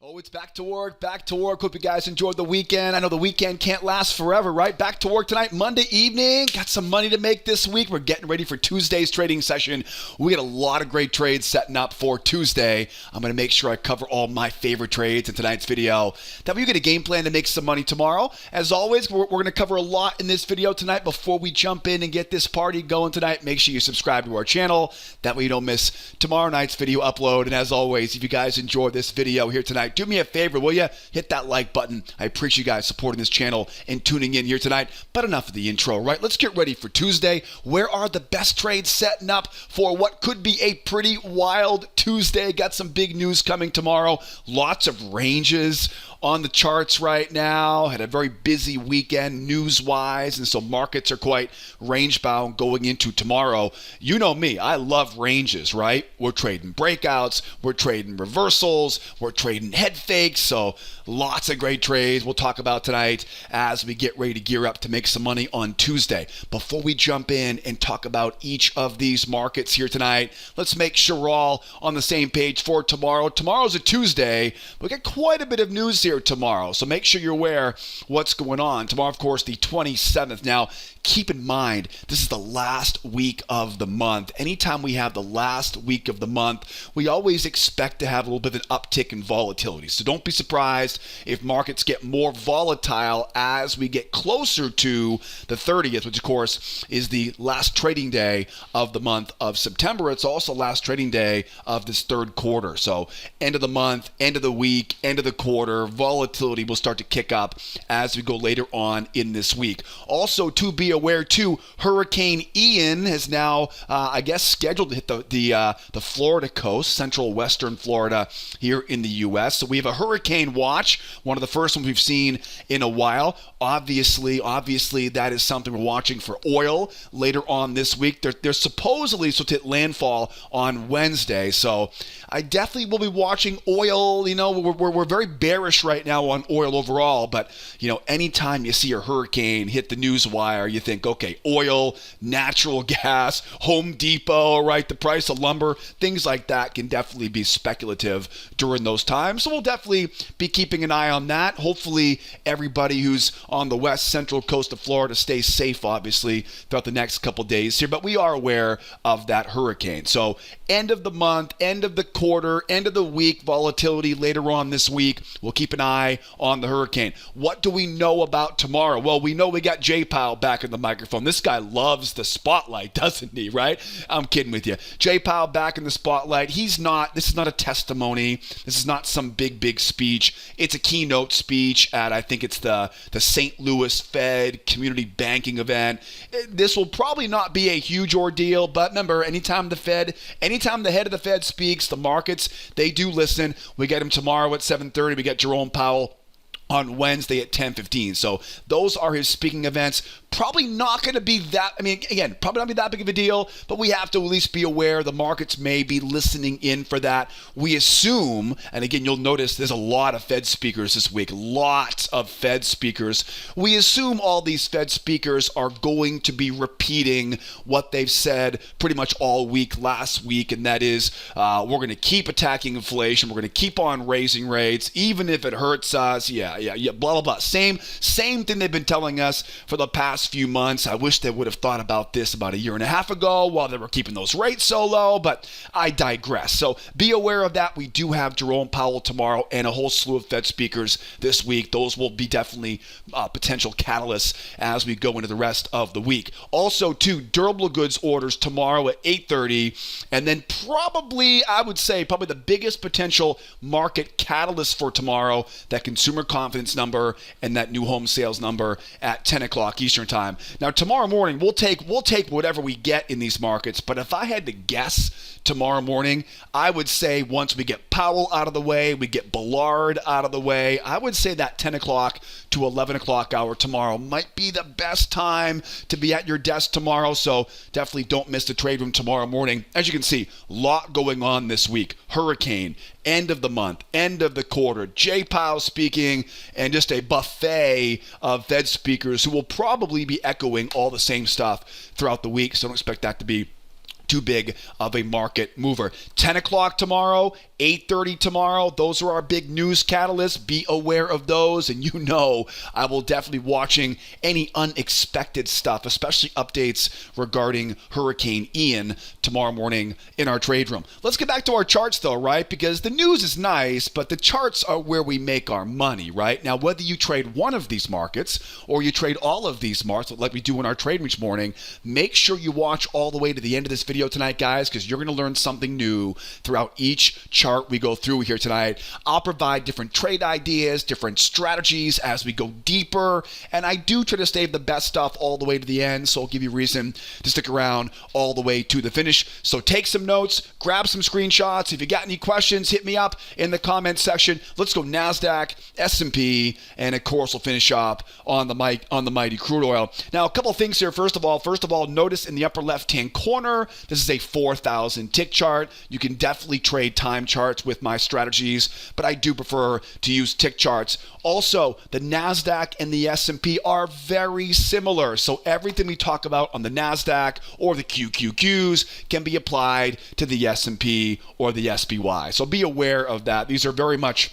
Oh, it's back to work. Hope you guys enjoyed the weekend. I know the weekend can't last forever, right? Back to work tonight, Monday evening. Got some money to make this week. We're getting ready for Tuesday's trading session. We got a lot of great trades setting up for Tuesday. I'm going to make sure I cover all my favorite trades in tonight's video. That way you get a game plan to make some money tomorrow. As always, we're going to cover a lot in this video tonight. Before we jump in and get this party going tonight, make sure you subscribe to our channel. That way you don't miss tomorrow night's video upload. And as always, if you guys enjoyed this video here tonight, do me a favor, will you? Hit that like button. I appreciate you guys supporting this channel and tuning in here tonight. But enough of the intro, right? Let's get ready for Tuesday. Where are the best trades setting up for what could be a pretty wild Tuesday? Got some big news coming tomorrow. Lots of ranges on the charts right now. Had a very busy weekend news-wise, and so markets are quite range-bound going into tomorrow. You know me. I love ranges, right? We're trading breakouts. We're trading reversals. We're trading head fakes. So lots of great trades we'll talk about tonight as we get ready to gear up to make some money on Tuesday. Before we jump in and talk about each of these markets here tonight, let's make sure we're all on the same page for tomorrow. Tomorrow's a Tuesday. We got quite a bit of news here tomorrow, so make sure you're aware what's going on. Tomorrow, of course, the 27th. Now, keep in mind, this is the last week of the month. Anytime we have the last week of the month, we always expect to have a little bit of an uptick in volatility. So don't be surprised if markets get more volatile as we get closer to the 30th, which of course is the last trading day of the month of September. It's also last trading day of this third quarter. So end of the month, end of the week, end of the quarter, volatility will start to kick up as we go later on in this week. Also, to be aware too, Hurricane Ian has now, scheduled to hit the Florida coast, central western Florida here in the U.S. So we have a hurricane watch, one of the first ones we've seen in a while. Obviously, that is something we're watching for oil later on this week. They're supposedly supposed to hit landfall on Wednesday. So I definitely will be watching oil. You know, we're very bearish right now on oil overall, but you know, anytime you see a hurricane hit the news wire, you think, okay, oil, natural gas, Home Depot, right? The price of lumber, things like that can definitely be speculative during those times. So we'll definitely be keeping an eye on that. Hopefully everybody who's on the west central coast of Florida stays safe, obviously, throughout the next couple days here, but we are aware of that hurricane. So end of the month, end of the quarter, end of the week, volatility later on this week. We'll keep an eye on the hurricane. What do we know about tomorrow? Well, we know we got J Powell back in the microphone. This guy loves the spotlight, doesn't he, right? I'm kidding with you. J Powell back in the spotlight. This is not a testimony. This is not some big speech. It's a keynote speech at, I think it's the St. Louis Fed community banking event. This will probably not be a huge ordeal, but remember, anytime the head of the Fed speaks, the markets, they do listen. We get him tomorrow at 7:30. We get Jerome Powell on Wednesday at 10:15. So those are his speaking events. Probably not going to be that, probably not be that big of a deal, but we have to at least be aware the markets may be listening in for that. We assume, and again, you'll notice there's a lot of Fed speakers this week, lots of Fed speakers. We assume all these Fed speakers are going to be repeating what they've said pretty much all week last week, and that is we're going to keep attacking inflation. We're going to keep on raising rates, even if it hurts us. Yeah, blah, blah, blah. Same thing they've been telling us for the past few months. I wish they would have thought about this about a year and a half ago while they were keeping those rates so low, but I digress. So be aware of that. We do have Jerome Powell tomorrow and a whole slew of Fed speakers this week. Those will be definitely potential catalysts as we go into the rest of the week. Also, too, durable goods orders tomorrow at 8:30, and then probably the biggest potential market catalyst for tomorrow, that consumer confidence number and that new home sales number at 10 o'clock Eastern time. Now, tomorrow morning, we'll take whatever we get in these markets, but if I had to guess tomorrow morning, I would say once we get Powell out of the way, we get Bullard out of the way, I would say that 10 o'clock to 11 o'clock hour tomorrow might be the best time to be at your desk tomorrow, so definitely don't miss the trade room tomorrow morning. As you can see, a lot going on this week. Hurricane, end of the month, end of the quarter, J Powell speaking, and just a buffet of Fed speakers who will probably be echoing all the same stuff throughout the week, so don't expect that to be too big of a market mover. 10 o'clock tomorrow, 8:30 tomorrow. Those are our big news catalysts. Be aware of those. And you know I will definitely be watching any unexpected stuff, especially updates regarding Hurricane Ian tomorrow morning in our trade room. Let's get back to our charts though, right? Because the news is nice, but the charts are where we make our money, right? Now, whether you trade one of these markets or you trade all of these markets like we do in our trade each morning, make sure you watch all the way to the end of this video tonight, guys, because you're going to learn something new throughout each chart we go through here tonight. I'll provide different trade ideas, different strategies as we go deeper, and I do try to save the best stuff all the way to the end, so I'll give you reason to stick around all the way to the finish. So take some notes, grab some screenshots. If you got any questions, hit me up in the comment section. Let's go NASDAQ, S&P, and of course we'll finish up on the mighty crude oil. Now, a couple of things here. First of all, notice in the upper left-hand corner, this is a 4,000 tick chart. You can definitely trade time charts with my strategies, but I do prefer to use tick charts. Also, the NASDAQ and the S&P are very similar. So everything we talk about on the NASDAQ or the QQQs can be applied to the S&P or the SPY. So be aware of that. These are very much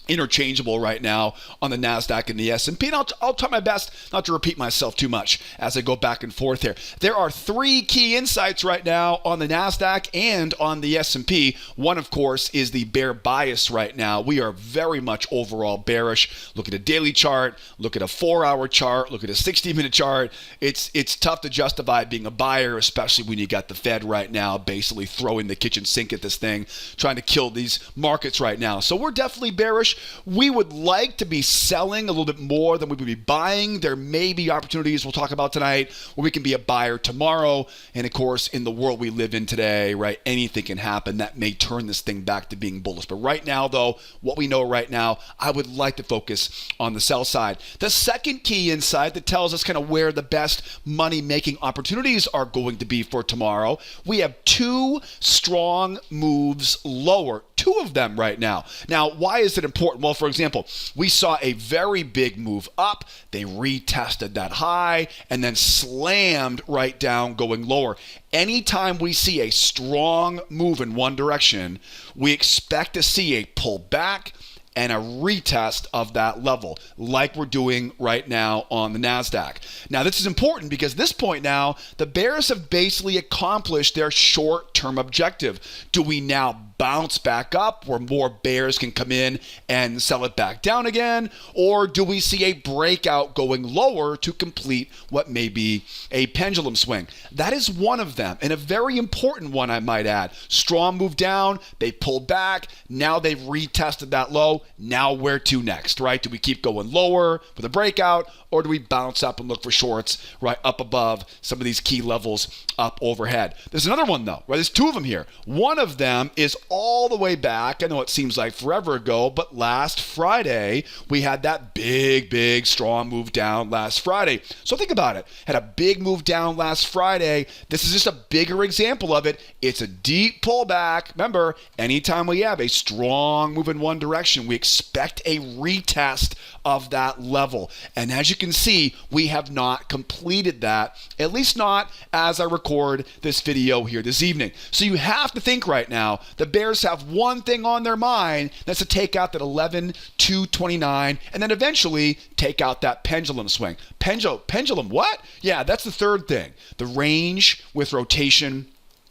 interchangeable right now on the NASDAQ and the S&P. And I'll try my best not to repeat myself too much as I go back and forth here. There are three key insights right now on the NASDAQ and on the S&P. One, of course, is the bear bias right now. We are very much overall bearish. Look at a daily chart, look at a 4-hour chart, look at a 60-minute chart. It's tough to justify being a buyer, especially when you got the Fed right now basically throwing the kitchen sink at this thing, trying to kill these markets right now. So we're definitely bearish. We would like to be selling a little bit more than we would be buying. There may be opportunities we'll talk about tonight where we can be a buyer tomorrow. And of course, in the world we live in today, right, anything can happen that may turn this thing back to being bullish. But right now, though, what we know right now, I would like to focus on the sell side. The second key insight that tells us kind of where the best money-making opportunities are going to be for tomorrow, we have two strong moves lower. Two of them right now. Now, why is it important? Well, for example, we saw a very big move up. They retested that high and then slammed right down going lower. Anytime we see a strong move in one direction, we expect to see a pullback and a retest of that level, like we're doing right now on the NASDAQ. Now, this is important because at this point now, the bears have basically accomplished their short-term objective. Do we now bounce back up where more bears can come in and sell it back down again? Or do we see a breakout going lower to complete what may be a pendulum swing? That is one of them, and a very important one, I might add. Strong move down, they pulled back, now they've retested that low. Now where to next, right? Do we keep going lower with a breakout, or do we bounce up and look for shorts right up above some of these key levels up overhead? There's another one though, right? There's two of them here. One of them is all the way back. I know it seems like forever ago, but last Friday, we had that big, strong move down last Friday. So think about it. Had a big move down last Friday. This is just a bigger example of it. It's a deep pullback. Remember, anytime we have a strong move in one direction, we expect a retest of that level. And as you can see, we have not completed that, at least not as I record this video here this evening. So you have to think right now, the bears have one thing on their mind, that's to take out that 11,229 and then eventually take out that pendulum swing. Pendulum what? Yeah, that's the third thing. The range with rotation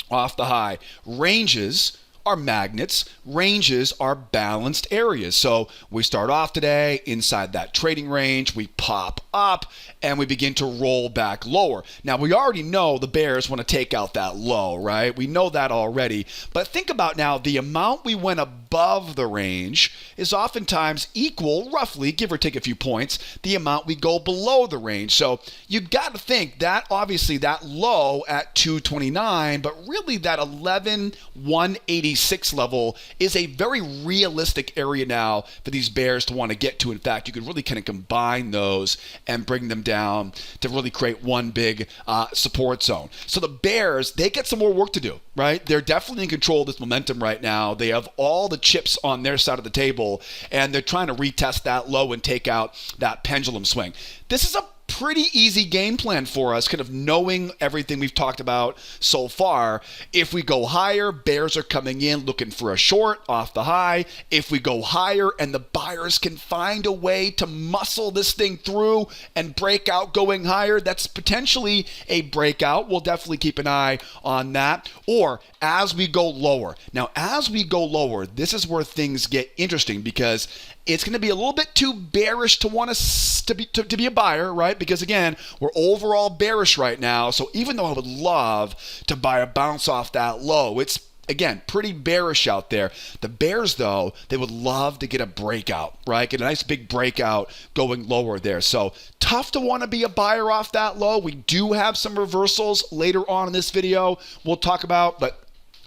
off the high. Ranges are magnets. Ranges are balanced areas. So we start off today inside that trading range, we pop up, and we begin to roll back lower. Now, we already know the bears want to take out that low, right? We know that already. But think about now, the amount we went above the range is oftentimes equal, roughly, give or take a few points, the amount we go below the range. So you've got to think that obviously that low at 229, but really that 11,186 level is a very realistic area now for these bears to want to get to. In fact, you could really kind of combine those and bring them down to really create one big support zone. So the bears, they get some more work to do, right? They're definitely in control of this momentum right now. They have all the chips on their side of the table, and they're trying to retest that low and take out that pendulum swing. This is a pretty easy game plan for us, kind of knowing everything we've talked about so far. If we go higher, bears are coming in looking for a short off the high. If we go higher and the buyers can find a way to muscle this thing through and break out going higher, that's potentially a breakout. We'll definitely keep an eye on that. Or as we go lower. Now, as we go lower, this is where things get interesting because it's going to be a little bit too bearish to want us to be a buyer, right? Because again, we're overall bearish right now. So even though I would love to buy a bounce off that low, it's again pretty bearish out there. The bears, though, they would love to get a breakout, right? Get a nice big breakout going lower there. So tough to want to be a buyer off that low. We do have some reversals later on in this video we'll talk about, but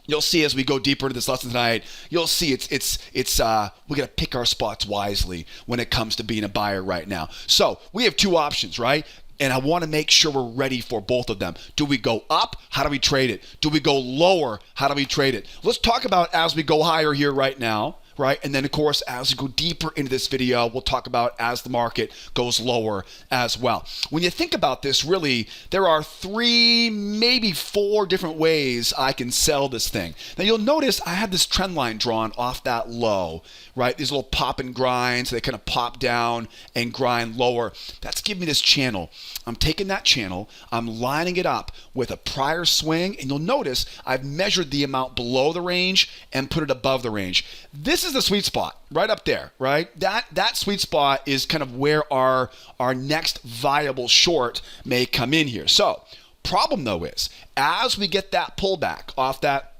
you'll see as we go deeper into this lesson tonight, you'll see we got to pick our spots wisely when it comes to being a buyer right now. So we have two options, right? And I want to make sure we're ready for both of them. Do we go up? How do we trade it? Do we go lower? How do we trade it? Let's talk about as we go higher here right now. Right? And then, of course, as we go deeper into this video, we'll talk about as the market goes lower as well. When you think about this, really, there are 3, maybe 4 different ways I can sell this thing. Now, you'll notice I have this trend line drawn off that low, right? These little pop and grinds, they kind of pop down and grind lower. That's giving me this channel. I'm taking that channel, I'm lining it up with a prior swing, and you'll notice I've measured the amount below the range and put it above the range. This is the sweet spot right up there, right? That sweet spot is kind of where our next viable short may come in here. So problem though is as we get that pullback off that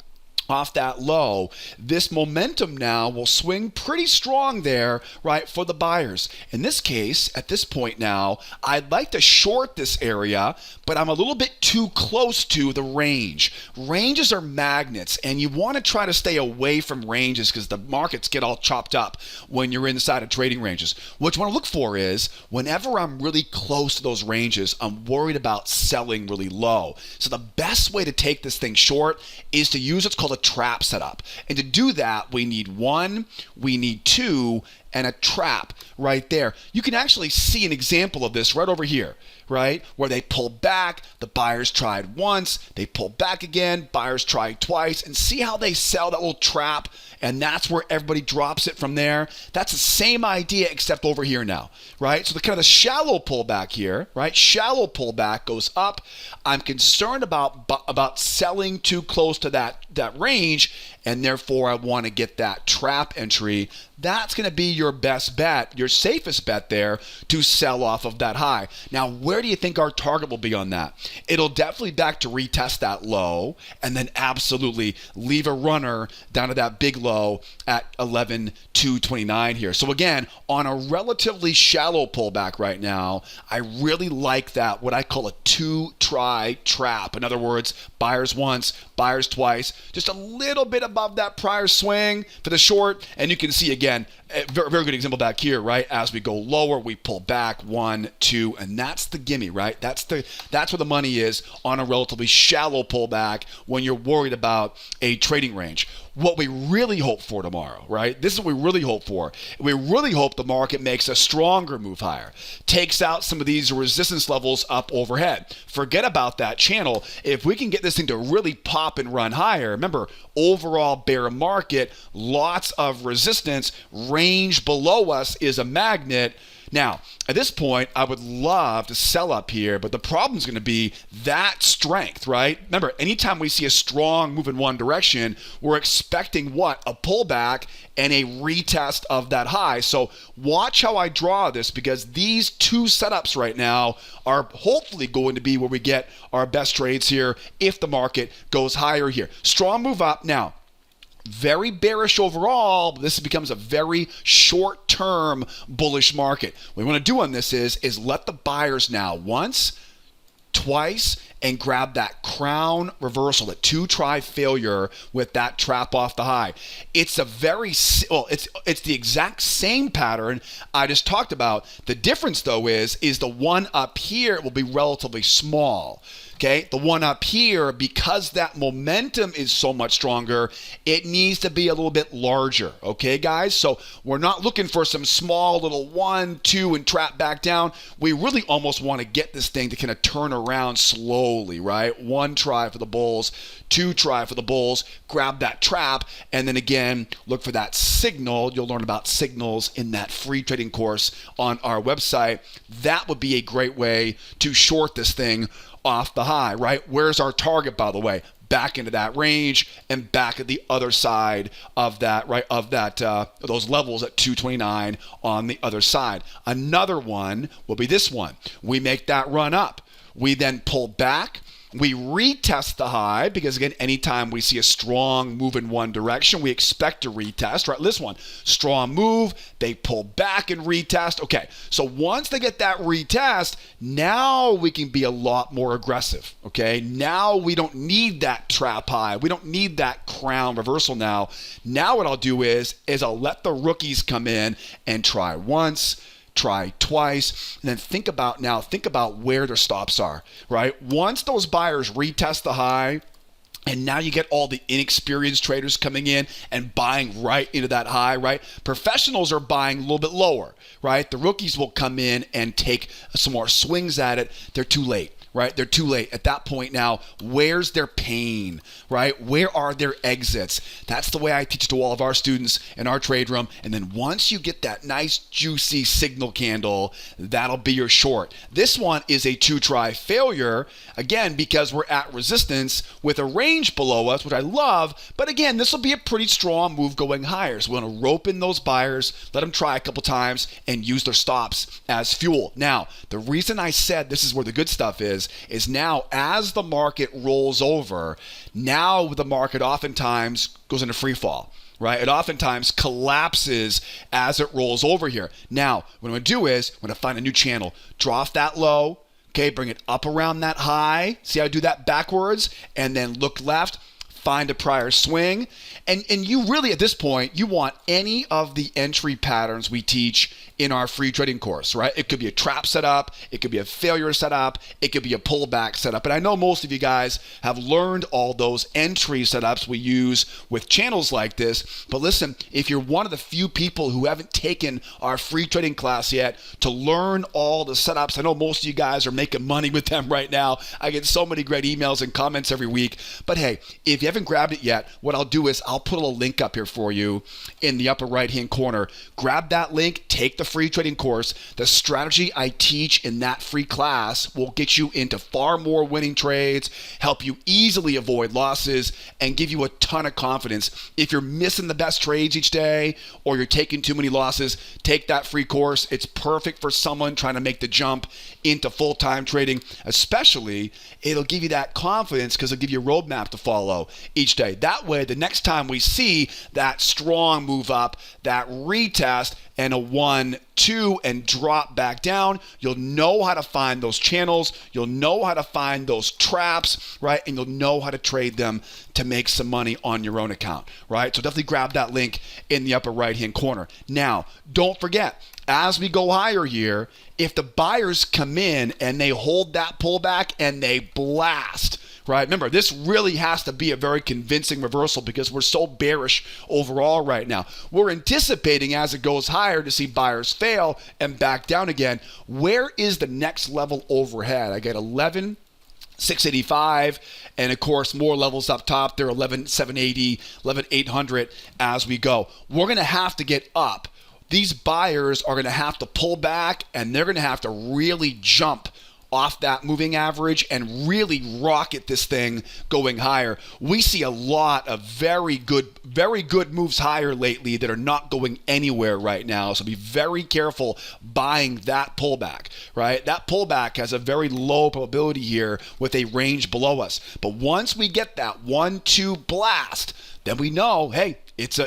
low, this momentum now will swing pretty strong there, right, for the buyers. In this case, at this point now, I'd like to short this area, but I'm a little bit too close to the range. Ranges are magnets, and you want to try to stay away from ranges because the markets get all chopped up when you're inside of trading ranges. What you want to look for is whenever I'm really close to those ranges, I'm worried about selling really low. So the best way to take this thing short is to use what's called a trap setup. And to do that, we need 1, we need 2, and a trap right there. You can actually see an example of this right over here, right? Where they pull back, the buyers tried once, they pull back again, buyers tried twice, and see how they sell that little trap, and that's where everybody drops it from there. That's the same idea except over here now, right? So the kind of the shallow pullback here, right? Shallow pullback goes up. I'm concerned about selling too close to that range, and therefore I want to get that trap entry. That's going to be your best bet, your safest bet there to sell off of that high. Now, where do you think our target will be on that? It'll definitely back to retest that low and then absolutely leave a runner down to that big low at 11,229 here. So again, on a relatively shallow pullback right now, I really like that, what I call a 2-try trap. In other words, buyers once, buyers twice, just a little bit above that prior swing for the short. And you can see again, a very, very good example back here, right? As we go lower, we pull back 1, 2, and that's the gimme, right? That's where the money is on a relatively shallow pullback when you're worried about a trading range. What we really hope for tomorrow, right? This is what we really hope for. We really hope the market makes a stronger move higher, takes out some of these resistance levels up overhead. Forget about that channel. If we can get this thing to really pop and run higher, remember, overall bear market, lots of resistance, range below us is a magnet. Now, at this point, I would love to sell up here, but the problem is going to be that strength, right? Remember, anytime we see a strong move in one direction, we're expecting what? A pullback and a retest of that high. So watch how I draw this, because these two setups right now are hopefully going to be where we get our best trades here if the market goes higher here. Strong move up. Now, very bearish overall, but this becomes a very short-term bullish market. What we want to do on this is let the buyers now once, twice, and grab that crown reversal, that 2-try failure with that trap off the high. It's a very, it's the exact same pattern I just talked about. The difference though is the one up here will be relatively small. Okay, the one up here, because that momentum is so much stronger, it needs to be a little bit larger. Okay, guys? So we're not looking for some small little 1, 2 and trap back down. We really almost want to get this thing to kind of turn around slowly, right? 1 try for the bulls, 2 try for the bulls, grab that trap, and then again, look for that signal. You'll learn about signals in that free trading course on our website. That would be a great way to short this thing off the high, right? Where's our target, by the way? Back into that range and back at the other side of that, right? Of that, those levels at 229 on the other side. Another one will be this one. We make that run up. We then pull back. We retest the high because, again, anytime we see a strong move in one direction, we expect to retest, right? This one, strong move, they pull back and retest. Okay, so once they get that retest, now we can be a lot more aggressive, okay? Now we don't need that trap high. We don't need that crown reversal now. Now what I'll do is I'll let the rookies come in and try once, try twice, and then think about where their stops are, right? Once those buyers retest the high, and now you get all the inexperienced traders coming in and buying right into that high, right? Professionals are buying a little bit lower, right? The rookies will come in and take some more swings at it. They're too late. Right? They're too late. At that point now, where's their pain, right? Where are their exits? That's the way I teach to all of our students in our trade room. And then once you get that nice juicy signal candle, that'll be your short. This one is a 2-try failure, again, because we're at resistance with a range below us, which I love. But again, this will be a pretty strong move going higher. So we want to rope in those buyers, let them try a couple times, and use their stops as fuel. Now, the reason I said this is where the good stuff is now as the market rolls over, now the market oftentimes goes into free fall, right? It oftentimes collapses as it rolls over here. Now, what I'm going to do is I'm going to find a new channel, draw off that low, okay, bring it up around that high. See how I do that backwards? And then look left, find a prior swing. And you really, at this point, you want any of the entry patterns we teach in our free trading course, right? It could be a trap setup, it could be a failure setup, it could be a pullback setup. And I know most of you guys have learned all those entry setups we use with channels like this. But listen, if you're one of the few people who haven't taken our free trading class yet to learn all the setups, I know most of you guys are making money with them right now. I get so many great emails and comments every week. But hey, if you haven't grabbed it yet, what I'll do is I'll put a link up here for you in the upper right-hand corner. Grab that link, take the free trading course. The strategy I teach in that free class will get you into far more winning trades, help you easily avoid losses, and give you a ton of confidence. If you're missing the best trades each day or you're taking too many losses, take that free course. It's perfect for someone trying to make the jump into full-time trading. Especially, it'll give you that confidence because it'll give you a roadmap to follow each day. That way, the next time we see that strong move up, that retest, and a 1, 2, and drop back down, you'll know how to find those channels, you'll know how to find those traps, right? And you'll know how to trade them to make some money on your own account, right? So definitely grab that link in the upper right-hand corner. Now, don't forget, as we go higher here, if the buyers come in and they hold that pullback and they blast, right? Remember, this really has to be a very convincing reversal because we're so bearish overall right now. We're anticipating as it goes higher to see buyers fail and back down again. Where is the next level overhead? I get 11,685, and of course more levels up top. They're 11,780, 11,800 as we go. We're going to have to get up. These buyers are going to have to pull back, and they're going to have to really jump off that moving average and really rocket this thing going higher. We see a lot of very good moves higher lately that are not going anywhere right now. So be very careful buying that pullback, right? That pullback has a very low probability here with a range below us. But once we get that 1-2 blast, then we know, hey, it's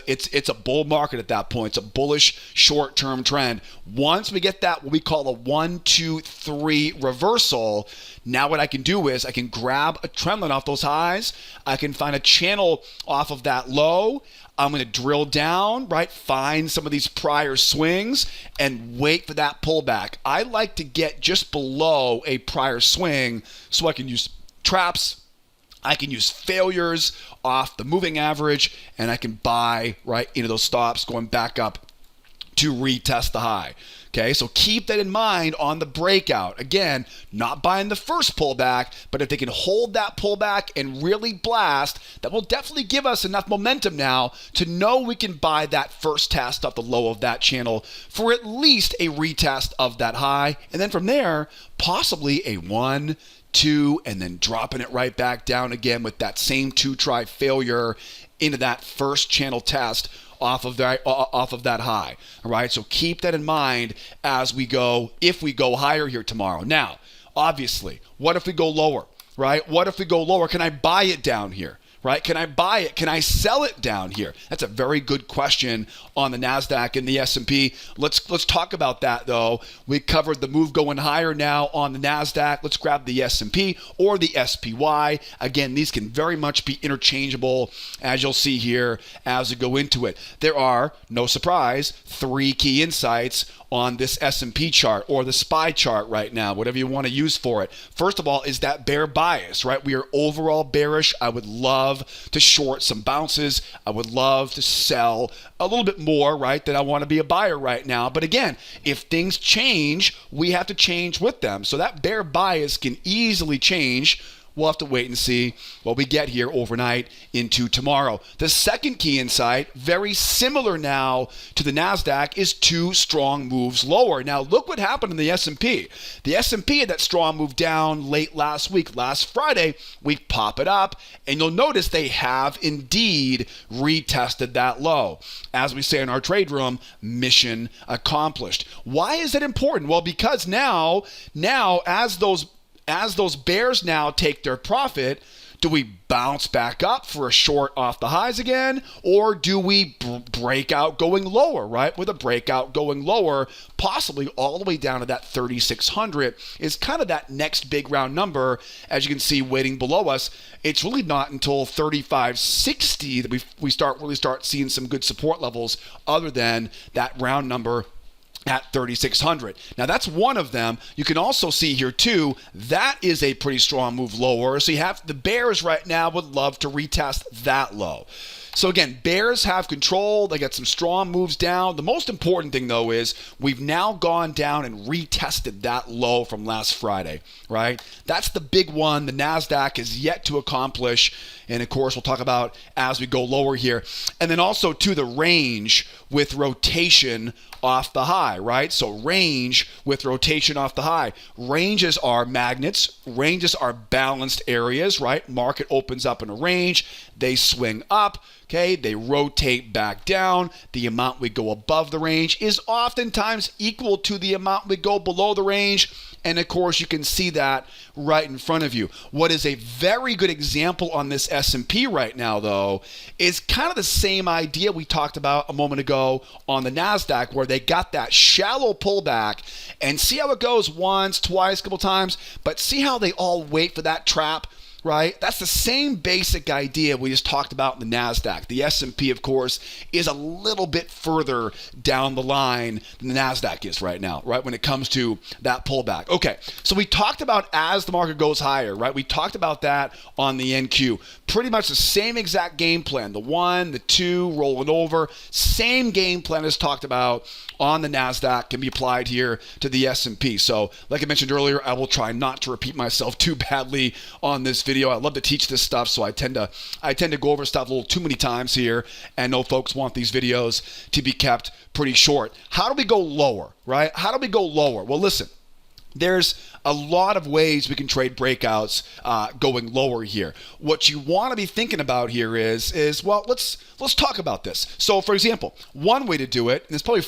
a bull market at that point. It's a bullish short-term trend. Once we get that, what we call a 1, 2, 3 reversal, now what I can do is I can grab a trend line off those highs. I can find a channel off of that low. I'm going to drill down, right? Find some of these prior swings and wait for that pullback. I like to get just below a prior swing so I can use traps. I can use failures off the moving average, and I can buy right into those stops going back up to retest the high. Okay, so keep that in mind on the breakout. Again, not buying the first pullback, but if they can hold that pullback and really blast, that will definitely give us enough momentum now to know we can buy that first test off the low of that channel for at least a retest of that high. And then from there, possibly a 1, 2, and then dropping it right back down again with that same 2-try failure into that first channel test off of that high. All right, so keep that in mind as we go, if we go higher here tomorrow. Now, obviously, what if we go lower, right? What if we go lower? Can I buy it down here? Right? Can I buy it? Can I sell it down here? That's a very good question on the NASDAQ and the S&P. Let's talk about that, though. We covered the move going higher now on the NASDAQ. Let's grab the S&P or the SPY. Again, these can very much be interchangeable, as you'll see here as we go into it. There are, no surprise, 3 key insights on this S&P chart or the SPY chart right now, whatever you want to use for it. First of all is that bear bias, right? We are overall bearish. I would love to short some bounces. I would love to sell a little bit more, right, than I want to be a buyer right now. But again, if things change, we have to change with them. So that bear bias can easily change. We'll have to wait and see what we get here overnight into tomorrow. The second key insight, very similar now to the NASDAQ, is 2 strong moves lower. Now, look what happened in the S&P. The S&P had that strong move down late last week. Last Friday, we pop it up, and you'll notice they have indeed retested that low. As we say in our trade room, mission accomplished. Why is that important? Well, because now as those bears now take their profit, do we bounce back up for a short off the highs again? Or do we break out going lower, right? With a breakout going lower, possibly all the way down to that 3,600 is kind of that next big round number. As you can see waiting below us, it's really not until 3,560 that we really start seeing some good support levels other than that round number at 3,600. Now that's one of them. You can also see here too, that is a pretty strong move lower. So you have the bears right now would love to retest that low. So again, bears have control. They got some strong moves down. The most important thing though is we've now gone down and retested that low from last Friday, right? That's the big one the NASDAQ is yet to accomplish. And of course, we'll talk about as we go lower here. And then also to the range with rotation off the high, right? So range with rotation off the high. Ranges are magnets. Ranges are balanced areas, right? Market opens up in a range. They swing up. Okay, they rotate back down. The amount we go above the range is oftentimes equal to the amount we go below the range. And of course, you can see that right in front of you. What is a very good example on this S&P right now, though, is kind of the same idea we talked about a moment ago on the NASDAQ, where they got that shallow pullback and see how it goes once, twice, a couple times, but see how they all wait for that trap. Right? That's the same basic idea we just talked about in the NASDAQ. The S&P, of course, is a little bit further down the line than the NASDAQ is right now, right? When it comes to that pullback. Okay, so we talked about as the market goes higher, right? We talked about that on the NQ. Pretty much the same exact game plan. The 1, the 2, rolling over. Same game plan as talked about on the NASDAQ can be applied here to the S&P. So, like I mentioned earlier, I will try not to repeat myself too badly on this video. I love to teach this stuff, so I tend to go over stuff a little too many times here, and know folks want these videos to be kept pretty short. How do we go lower, right? How do we go lower? Well, listen, There's a lot of ways we can trade breakouts going lower here. What you want to be thinking about here is well, let's talk about this. So, for example, one way to do it, and there's probably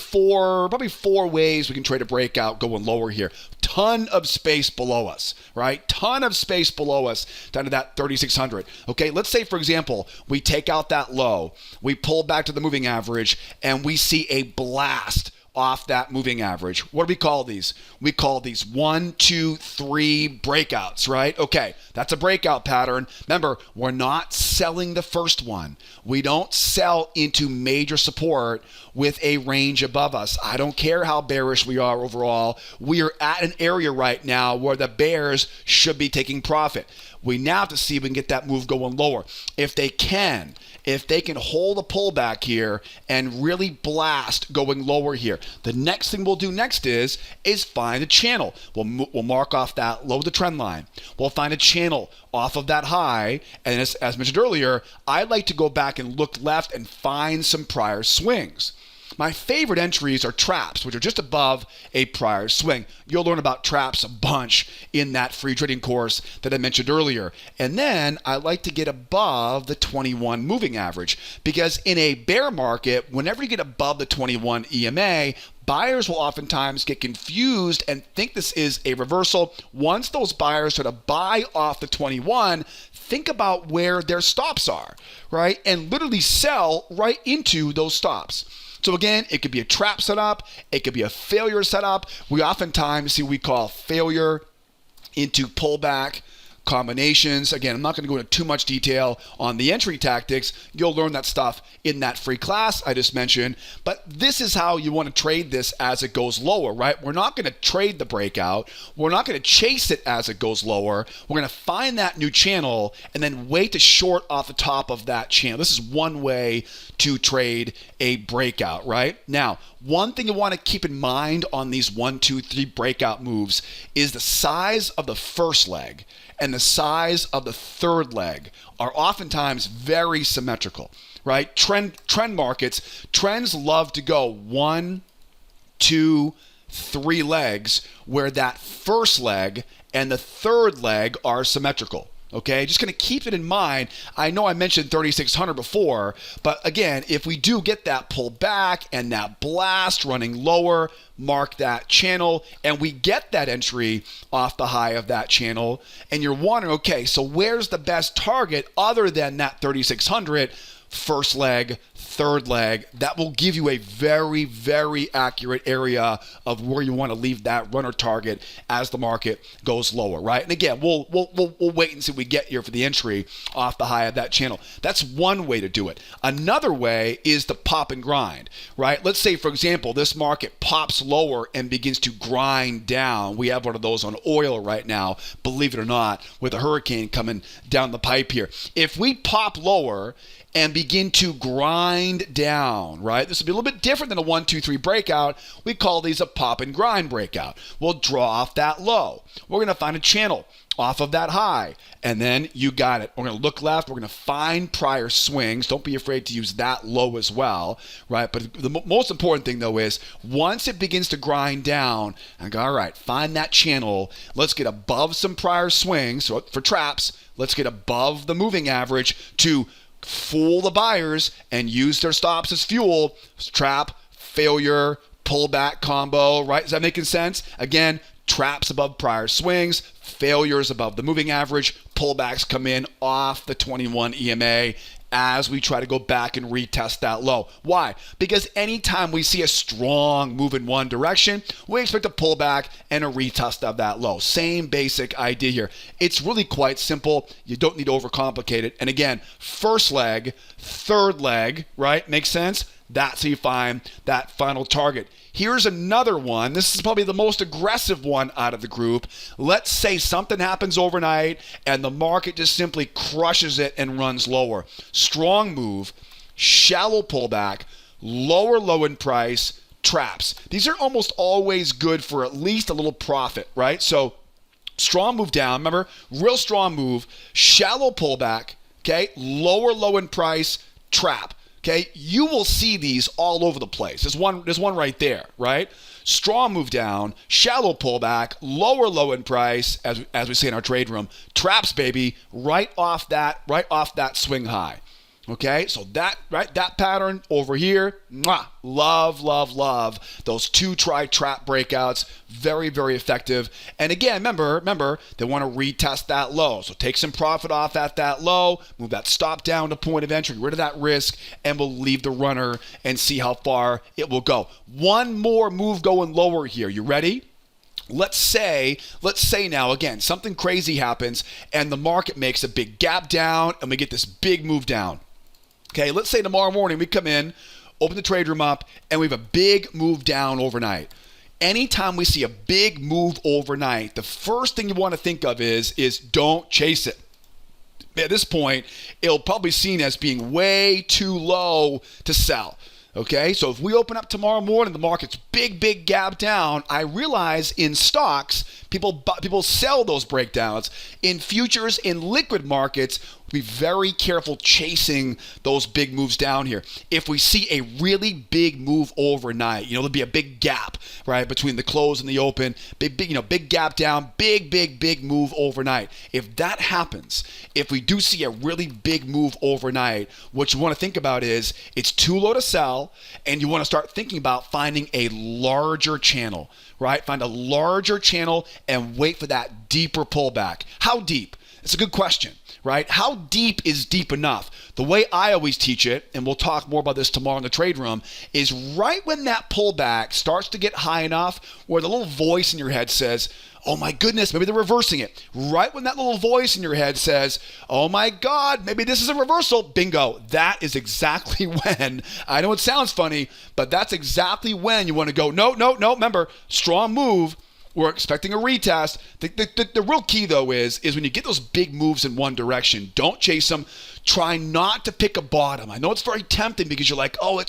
four ways we can trade a breakout going lower here. Ton of space below us, right? Ton of space below us down to that 3,600. Okay, let's say, for example, we take out that low, we pull back to the moving average, and we see a blast off that moving average. What do we call these? We call these 1, 2, 3 breakouts, right? Okay, that's a breakout pattern. Remember, we're not selling the first one. We don't sell into major support with a range above us. I don't care how bearish we are overall. We are at an area right now where the bears should be taking profit. We now have to see if we can get that move going lower. If they can hold a pullback here and really blast going lower here, the next thing we'll do next is find a channel. We'll mark off that low of the trend line. We'll find a channel off of that high, and as mentioned earlier, I like to go back and look left and find some prior swings. My favorite entries are traps, which are just above a prior swing. You'll learn about traps a bunch in that free trading course that I mentioned earlier. And then I like to get above the 21 moving average, because in a bear market, whenever you get above the 21 EMA, buyers will oftentimes get confused and think this is a reversal. Once those buyers try to buy off the 21, think about where their stops are, right? And literally sell right into those stops. So again, it could be a trap setup. It could be a failure setup. We oftentimes see what we call failure into pullback combinations. Again, I'm not going to go into too much detail on the entry tactics. You'll learn that stuff in that free class I just mentioned. But this is how you want to trade this as it goes lower, right? We're not going to trade the breakout. We're not going to chase it as it goes lower. We're going to find that new channel and then wait to short off the top of that channel. This is one way to trade a breakout, right? Now, one thing you want to keep in mind on these 1, 2, 3 breakout moves is the size of the first leg and the size of the third leg are oftentimes very symmetrical, right? Trend markets, trends love to go 1, 2, 3 legs where that first leg and the third leg are symmetrical. Okay, just going to keep it in mind. I know I mentioned 3,600 before, but again, if we do get that pull back and that blast running lower, mark that channel, and we get that entry off the high of that channel, and you're wondering, okay, so where's the best target other than that 3,600? First leg, third leg, that will give you a very, very accurate area of where you want to leave that runner target as the market goes lower, right? And again, we'll wait and see if we get here for the entry off the high of that channel. That's one way to do it. Another way is to pop and grind, right? Let's say, for example, this market pops lower and begins to grind down. We have one of those on oil right now, believe it or not, with a hurricane coming down the pipe here. If we pop lower and begin to grind down, right? This will be a little bit different than a 1, 2, 3 breakout. We call these a pop and grind breakout. We'll draw off that low. We're going to find a channel off of that high, and then you got it. We're going to look left. We're going to find prior swings. Don't be afraid to use that low as well, right? But the most important thing, though, is once it begins to grind down, I go, all right, find that channel. Let's get above some prior swings. So for traps, let's get above the moving average to fool the buyers and use their stops as fuel. Trap, failure, pullback combo, right? Is that making sense? Again, traps above prior swings, failures above the moving average, pullbacks come in off the 21 EMA as we try to go back and retest that low. Why? Because anytime we see a strong move in one direction, we expect a pullback and a retest of that low. Same basic idea here. It's really quite simple. You don't need to overcomplicate it. And again, first leg, third leg, right? Makes sense? That's how you find that final target. Here's another one. This is probably the most aggressive one out of the group. Let's say something happens overnight and the market just simply crushes it and runs lower. Strong move, shallow pullback, lower low in price, traps. These are almost always good for at least a little profit, right? So strong move down, remember, real strong move, shallow pullback, okay, lower low in price, trap. okay, you will see these all over the place. There's one right there, right? Strong move down, shallow pullback, lower low in price, as we say in our trade room. Traps, baby, right off that swing high. Okay, so that pattern over here, love those 2 try trap breakouts, very, very effective. And again, remember, they want to retest that low. So take some profit off at that low, move that stop down to point of entry, rid of that risk, and we'll leave the runner and see how far it will go. One more move going lower here. You ready? Let's say now, again, something crazy happens and the market makes a big gap down and we get this big move down. Okay, let's say tomorrow morning we come in, open the trade room up, and we have a big move down overnight. Anytime we see a big move overnight, the first thing you want to think of is don't chase it. At this point, it'll probably be seen as being way too low to sell. Okay, so if we open up tomorrow morning, the market's big gap down, I realize in stocks, people sell those breakdowns. In futures, in liquid markets, be very careful chasing those big moves down here. If we see a really big move overnight, there'll be a big gap, right, between the close and the open, big gap down, big move overnight. If that happens, if we do see a really big move overnight, what you want to think about is it's too low to sell, and you want to start thinking about finding a larger channel, right? Find a larger channel and wait for that deeper pullback. How deep? It's a good question, right? How deep is deep enough? The way I always teach it, and we'll talk more about this tomorrow in the trade room, is right when that pullback starts to get high enough where the little voice in your head says, oh my goodness, maybe they're reversing it. Right when that little voice in your head says, oh my God, maybe this is a reversal, bingo. That is exactly when, I know it sounds funny, but that's exactly when you want to go, no, remember, strong move. We're expecting a retest. The real key, though, is when you get those big moves in one direction, don't chase them. Try not to pick a bottom. I know it's very tempting because you're like, oh, it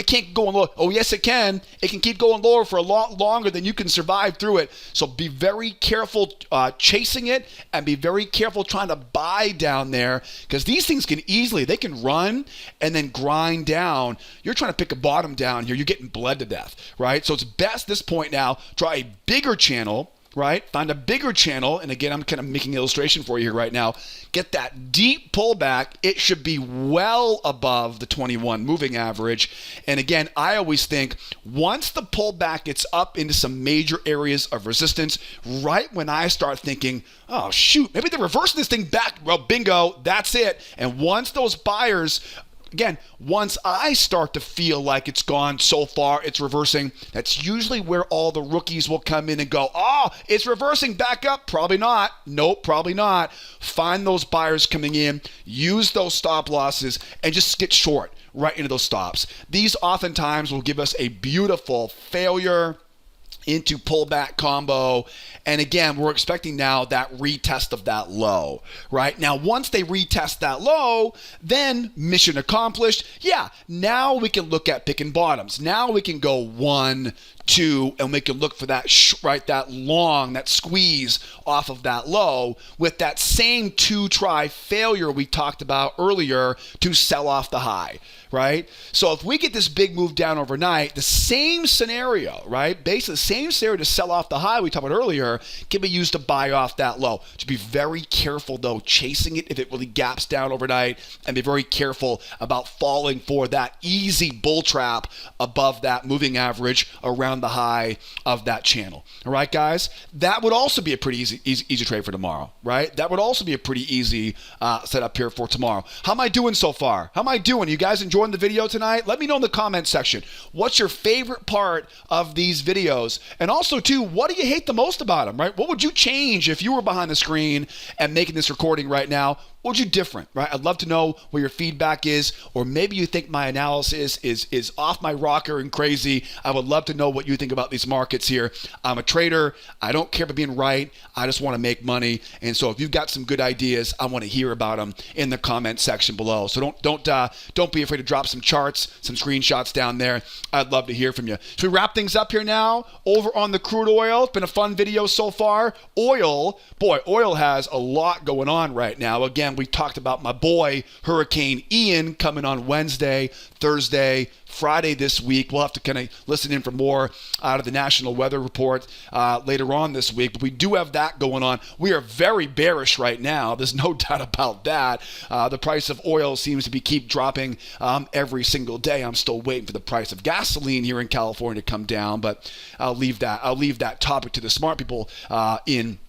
can't go on lower. Oh, yes, it can. It can keep going lower for a lot longer than you can survive through it. So be very careful chasing it, and be very careful trying to buy down there, because these things they can run and then grind down. You're trying to pick a bottom down here. You're getting bled to death, right? So it's best at this point now, try a bigger channel, right? Find a bigger channel. And again, I'm kind of making an illustration for you here right now. Get that deep pullback. It should be well above the 21 moving average. And again, I always think once the pullback gets up into some major areas of resistance, right when I start thinking, oh shoot, maybe they're reversing this thing back. Well, bingo, that's it. And once those buyers, again, once I start to feel like it's gone so far, it's reversing, that's usually where all the rookies will come in and go, oh, it's reversing back up. Probably not. Nope, probably not. Find those buyers coming in, use those stop losses, and just get short right into those stops. These oftentimes will give us a beautiful failure into pullback combo. And again, we're expecting now that retest of that low, right? Now, once they retest that low, then mission accomplished. Yeah, now we can look at picking bottoms. Now we can go 1, 2, and we can look for that, that squeeze off of that low with that same 2-try failure we talked about earlier to sell off the high, right? So if we get this big move down overnight, the same scenario, right? Basically the same scenario to sell off the high we talked about earlier can be used to buy off that low. To be very careful though, chasing it if it really gaps down overnight, and be very careful about falling for that easy bull trap above that moving average around the high of that channel. All right, guys? That would also be a pretty easy trade for tomorrow, right? That would also be a pretty easy setup here for tomorrow. How am I doing so far? How am I doing? You guys enjoying the video tonight? Let me know in the comment section. What's your favorite part of these videos? And also, too, what do you hate the most about them, right? What would you change if you were behind the screen and making this recording right now? What would you different, right? I'd love to know what your feedback is, or maybe you think my analysis is off my rocker and crazy. I would love to know what you think about these markets here. I'm a trader. I don't care about being right. I just want to make money. And so if you've got some good ideas, I want to hear about them in the comment section below. So don't be afraid to drop some charts, some screenshots down there. I'd love to hear from you. So we wrap things up here now over on the crude oil. It's been a fun video so far. Oil has a lot going on right now. Again, again, we talked about my boy Hurricane Ian coming on Wednesday, Thursday, Friday this week. We'll have to kind of listen in for more out of the National Weather Report later on this week. But we do have that going on. We are very bearish right now. There's no doubt about that. The price of oil seems to keep dropping every single day. I'm still waiting for the price of gasoline here in California to come down, but I'll leave that topic to the smart people in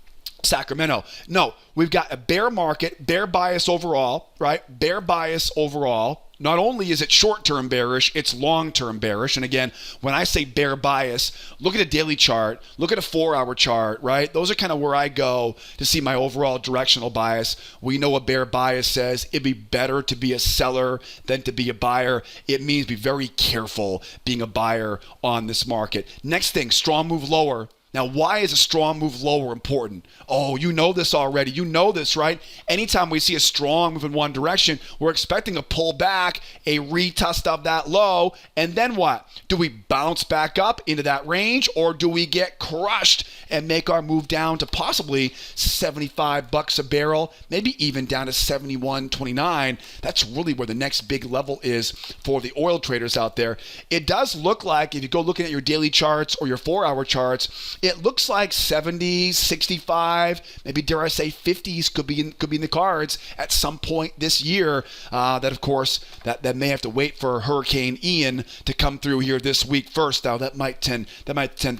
Sacramento. No, we've got a bear market, bear bias overall, right? Bear bias overall. Not only is it short-term bearish, it's long-term bearish. And again, when I say bear bias, look at a daily chart, look at a 4-hour chart, right? Those are kind of where I go to see my overall directional bias. We know what bear bias says. It'd be better to be a seller than to be a buyer. It means be very careful being a buyer on this market. Next thing, strong move lower. Now, why is a strong move lower important? Oh, you know this already. You know this, right? Anytime we see a strong move in one direction, we're expecting a pull back, a retest of that low, and then what? Do we bounce back up into that range, or do we get crushed and make our move down to possibly $75 a barrel, maybe even down to $71.29? That's really where the next big level is for the oil traders out there. It does look like, if you go looking at your daily charts or your 4-hour charts, it looks like 70, 65, maybe dare I say 50s could be in the cards at some point this year. That of course that may have to wait for Hurricane Ian to come through here this week first. Now that might tend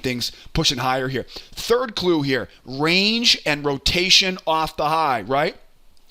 things pushing higher here. Third clue here: range and rotation off the high. Right?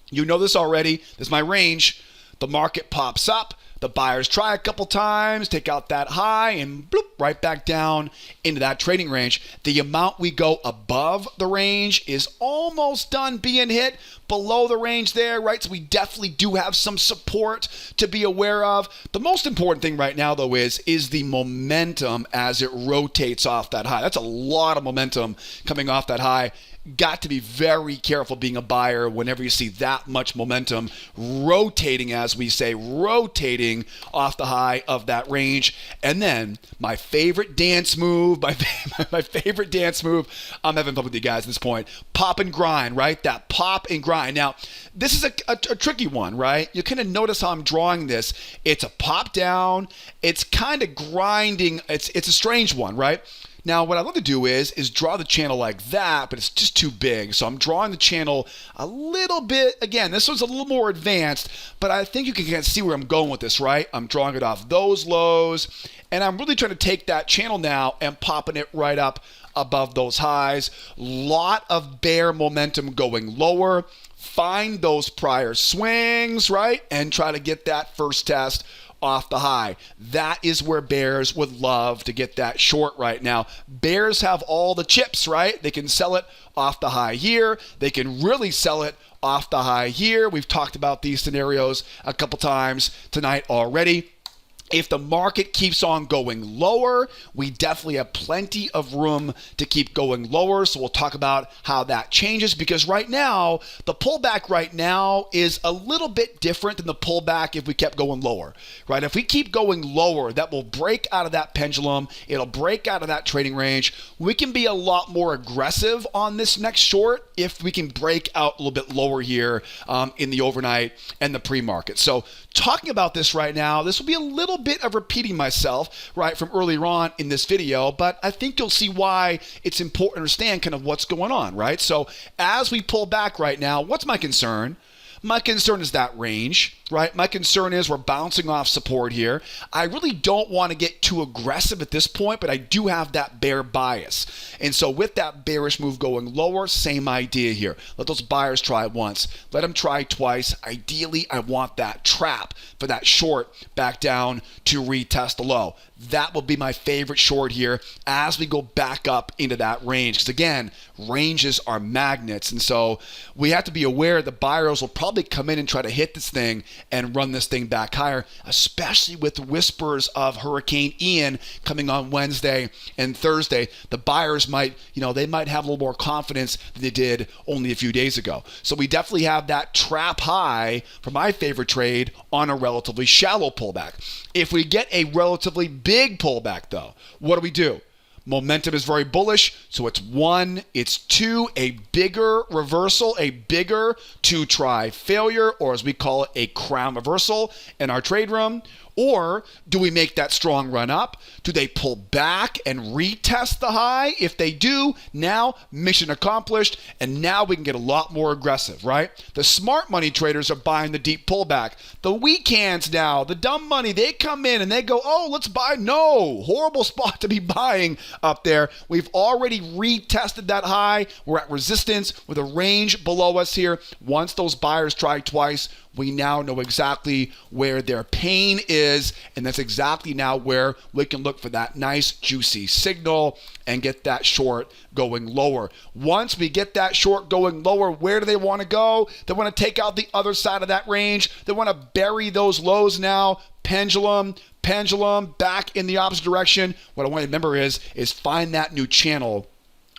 You know this already. This is my range. The market pops up. The buyers try a couple times, take out that high, and bloop, right back down into that trading range. The amount we go above the range is almost done being hit. Below the range there, right? So we definitely do have some support to be aware of. The most important thing right now, though, is the momentum as it rotates off that high. That's a lot of momentum coming off that high. Got to be very careful being a buyer whenever you see that much momentum rotating, as we say, rotating off the high of that range. And then my favorite dance move, my favorite dance move, I'm having fun with you guys at this point, pop and grind, right? That pop and grind. Now, this is a tricky one, right? You kind of notice how I'm drawing this. It's a pop down. It's kind of grinding. It's a strange one, right? Now, what I'd love to do is draw the channel like that, but it's just too big. So I'm drawing the channel a little bit. Again, this one's a little more advanced, but I think you can kind of see where I'm going with this, right? I'm drawing it off those lows, and I'm really trying to take that channel now and popping it right up above those highs. Lot of bear momentum going lower. Find those prior swings, right? And try to get that first test off the high. That is where bears would love to get that short right now. Bears have all the chips, right? They can sell it off the high here. They can really sell it off the high here. We've talked about these scenarios a couple times tonight already. If the market keeps on going lower, we definitely have plenty of room to keep going lower. So we'll talk about how that changes, because right now, the pullback right now is a little bit different than the pullback if we kept going lower, right? If we keep going lower, that will break out of that pendulum. It'll break out of that trading range. We can be a lot more aggressive on this next short if we can break out a little bit lower here in the overnight and the pre-market. So talking about this right now, this will be a little bit of repeating myself, right, from earlier on in this video, but I think you'll see why it's important to understand kind of what's going on, right? So as we pull back right now, what's my concern? My concern is that range, right? My concern is we're bouncing off support here. I really don't want to get too aggressive at this point, but I do have that bear bias. And so with that bearish move going lower, same idea here. Let those buyers try once. Let them try twice. Ideally, I want that trap for that short back down to retest the low. That will be my favorite short here as we go back up into that range. Because again, ranges are magnets. And so we have to be aware the buyers will probably come in and try to hit this thing and run this thing back higher, especially with whispers of Hurricane Ian coming on Wednesday and Thursday. The buyers might, they might have a little more confidence than they did only a few days ago. So we definitely have that trap high for my favorite trade on a relatively shallow pullback. If we get a relatively big pullback though, what do? Momentum is very bullish. So it's 1, it's 2, a bigger reversal, a bigger 2-try failure, or as we call it, a crown reversal in our trade room. Or do we make that strong run up? Do they pull back and retest the high? If they do, now mission accomplished, and now we can get a lot more aggressive, right? The smart money traders are buying the deep pullback. The weak hands now, the dumb money, they come in and they go, oh, let's buy. No, horrible spot to be buying up there. We've already retested that high. We're at resistance with a range below us here. Once those buyers try twice, we now know exactly where their pain is, and that's exactly now where we can look for that nice juicy signal and get that short going lower. Once we get that short going lower, where do they want to go? They want to take out the other side of that range. They want to bury those lows now. Pendulum, back in the opposite direction. What I want to remember is find that new channel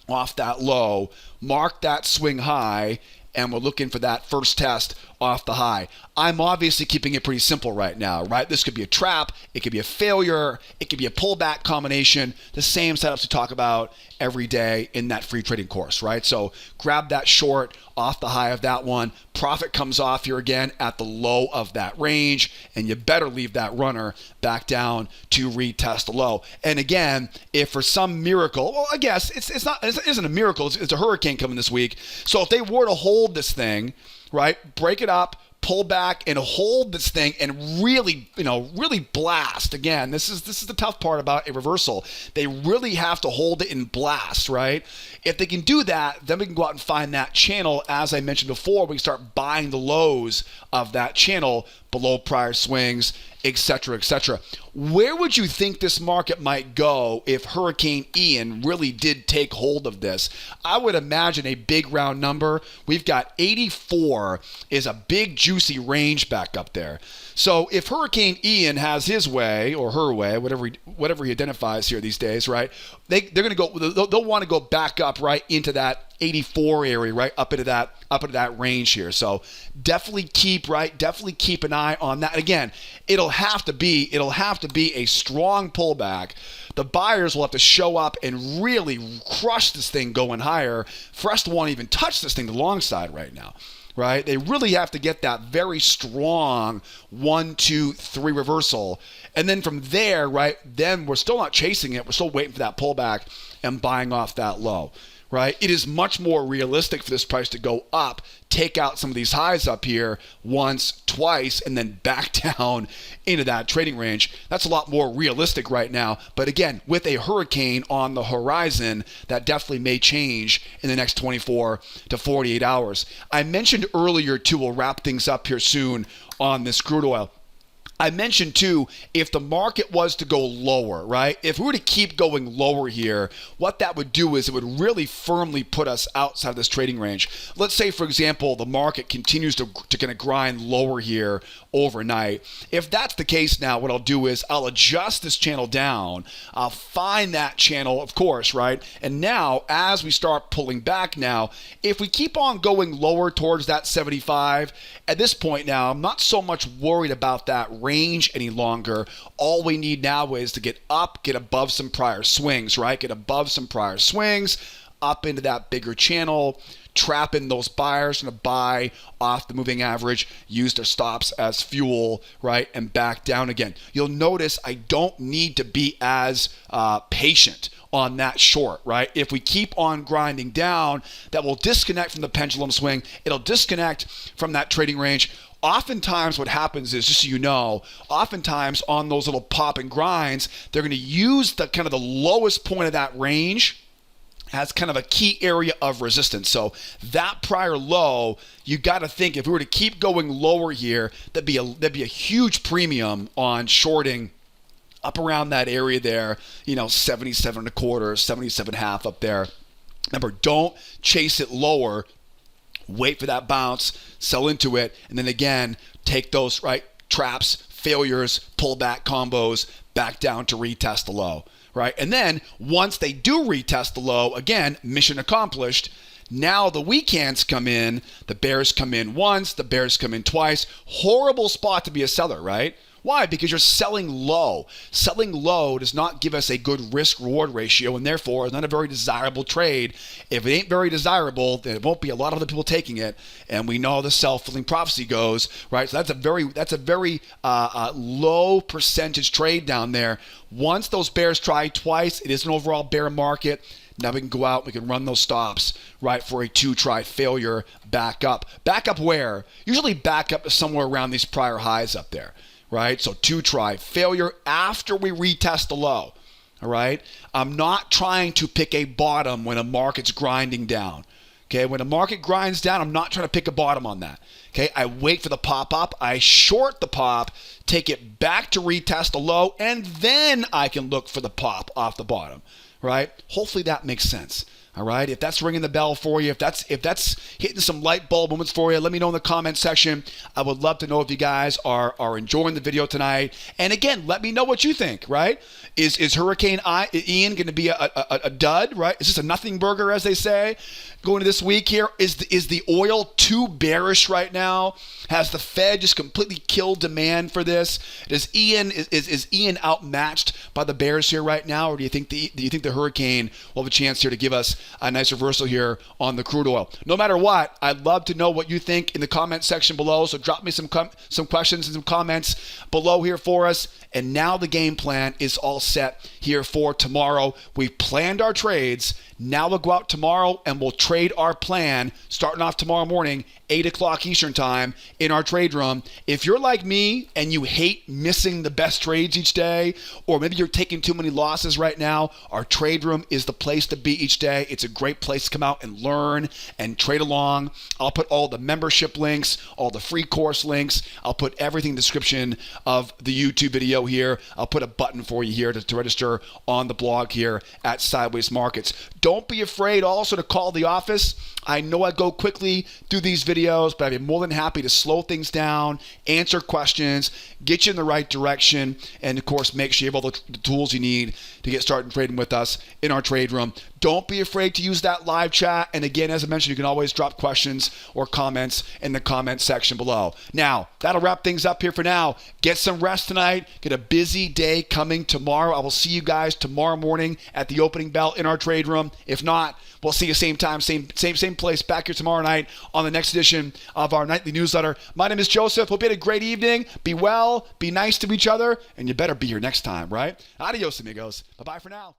off that low, mark that swing high, and we're looking for that first test off the high. I'm obviously keeping it pretty simple right now, right? This could be a trap, it could be a failure, it could be a pullback combination, the same setups we talk about every day in that free trading course, right? So grab that short off the high of that one. Profit comes off here again at the low of that range, and you better leave that runner back down to retest the low. And again, if for some miracle, well, I guess it isn't a miracle, it's a hurricane coming this week. So if they were to hold this thing, right, break it up, pull back and hold this thing and really blast. Again, this is the tough part about a reversal. They really have to hold it and blast, right? If they can do that, then we can go out and find that channel. As I mentioned before, we can start buying the lows of that channel below prior swings, etc., etc. Where would you think this market might go if Hurricane Ian really did take hold of this? I would imagine a big round number. We've got 84 is a big juicy range back up there. So if Hurricane Ian has his way or her way, whatever he identifies here these days, right? They're going to go. They'll want to go back up right into that 84 area, right up into that range here. So definitely keep an eye on that. Again, it'll have to be a strong pullback. The buyers will have to show up and really crush this thing going higher for us to want to even touch this thing the long side right now. Right? They really have to get that very strong 1, 2, 3 reversal. And then from there, right, then we're still not chasing it. We're still waiting for that pullback and buying off that low. Right? It is much more realistic for this price to go up, take out some of these highs up here once, twice, and then back down into that trading range. That's a lot more realistic right now. But again, with a hurricane on the horizon, that definitely may change in the next 24 to 48 hours. I mentioned earlier, too, we'll wrap things up here soon on this crude oil. I mentioned, too, if the market was to go lower, right? If we were to keep going lower here, what that would do is it would really firmly put us outside of this trading range. Let's say, for example, the market continues to kind of grind lower here overnight. If that's the case now, what I'll do is I'll adjust this channel down. I'll find that channel, of course, right? And now, as we start pulling back now, if we keep on going lower towards that 75, at this point now, I'm not so much worried about that range any longer. All we need now is to get up, get above some prior swings, right? Get above some prior swings, up into that bigger channel, trap in those buyers, going to buy off the moving average, use their stops as fuel, right? And back down again. You'll notice I don't need to be as patient on that short, right? If we keep on grinding down, that will disconnect from the pendulum swing. It'll disconnect from that trading range. Oftentimes what happens is, just so you know, oftentimes on those little pop and grinds, they're going to use the kind of the lowest point of that range as kind of a key area of resistance. So that prior low, you got to think if we were to keep going lower here, there'd be a huge premium on shorting up around that area there, 77 and a quarter, 77 half up there. Remember, don't chase it lower. Wait for that bounce, sell into it, and then again, take those right traps, failures, pullback combos back down to retest the low, right? And then once they do retest the low, again, mission accomplished. Now the weak hands come in, the bears come in once, the bears come in twice. Horrible spot to be a seller, right? Why? Because you're selling low. Selling low does not give us a good risk-reward ratio, and therefore is not a very desirable trade. If it ain't very desirable, then it won't be a lot of other people taking it, and we know how the self-fulfilling prophecy goes, right? So that's a very low percentage trade down there. Once those bears try twice, it is an overall bear market. Now we can go out, we can run those stops, right, for a 2-try failure back up. Back up where? Usually back up to somewhere around these prior highs up there, right? So 2-try failure after we retest the low, all right? I'm not trying to pick a bottom when a market's grinding down. Okay, when a market grinds down, I'm not trying to pick a bottom on that. Okay, I wait for the pop up, I short the pop, take it back to retest the low, and then I can look for the pop off the bottom, right? Hopefully that makes sense. All right, if that's ringing the bell for you, if that's hitting some light bulb moments for you, let me know in the comment section. I would love to know if you guys are enjoying the video tonight. And again, let me know what you think, right? Is Hurricane Ian going to be a dud, right? Is this a nothing burger, as they say? Going to this week here, is the oil too bearish right now? Has the Fed just completely killed demand for this? Is Ian outmatched by the bears here right now, or do you think the hurricane will have a chance here to give us a nice reversal here on the crude oil? No matter what, I'd love to know what you think in the comment section below. So drop me some questions and some comments below here for us. And now the game plan is all set here for tomorrow. We've planned our trades. Now we'll go out tomorrow and we'll trade our plan starting off tomorrow morning, 8 o'clock Eastern time in our trade room. If you're like me and you hate missing the best trades each day, or maybe you're taking too many losses right now, our trade room is the place to be each day. It's a great place to come out and learn and trade along. I'll put all the membership links, all the free course links. I'll put everything in the description of the YouTube video here. I'll put a button for you here to register on the blog here at Sideways Markets. Don't be afraid also to call the office. I know I go quickly through these videos, but I'd be more than happy to slow things down, answer questions, get you in the right direction, and of course, make sure you have all the tools you need to get started trading with us in our trade room. Don't be afraid to use that live chat. And again, as I mentioned, you can always drop questions or comments in the comment section below. Now, that'll wrap things up here for now. Get some rest tonight. Get a busy day coming tomorrow. I will see you guys tomorrow morning at the opening bell in our trade room. If not, we'll see you same time, same place back here tomorrow night on the next edition of our nightly newsletter. My name is Joseph. Hope you had a great evening. Be well, be nice to each other, and you better be here next time, right? Adios, amigos. Bye-bye for now.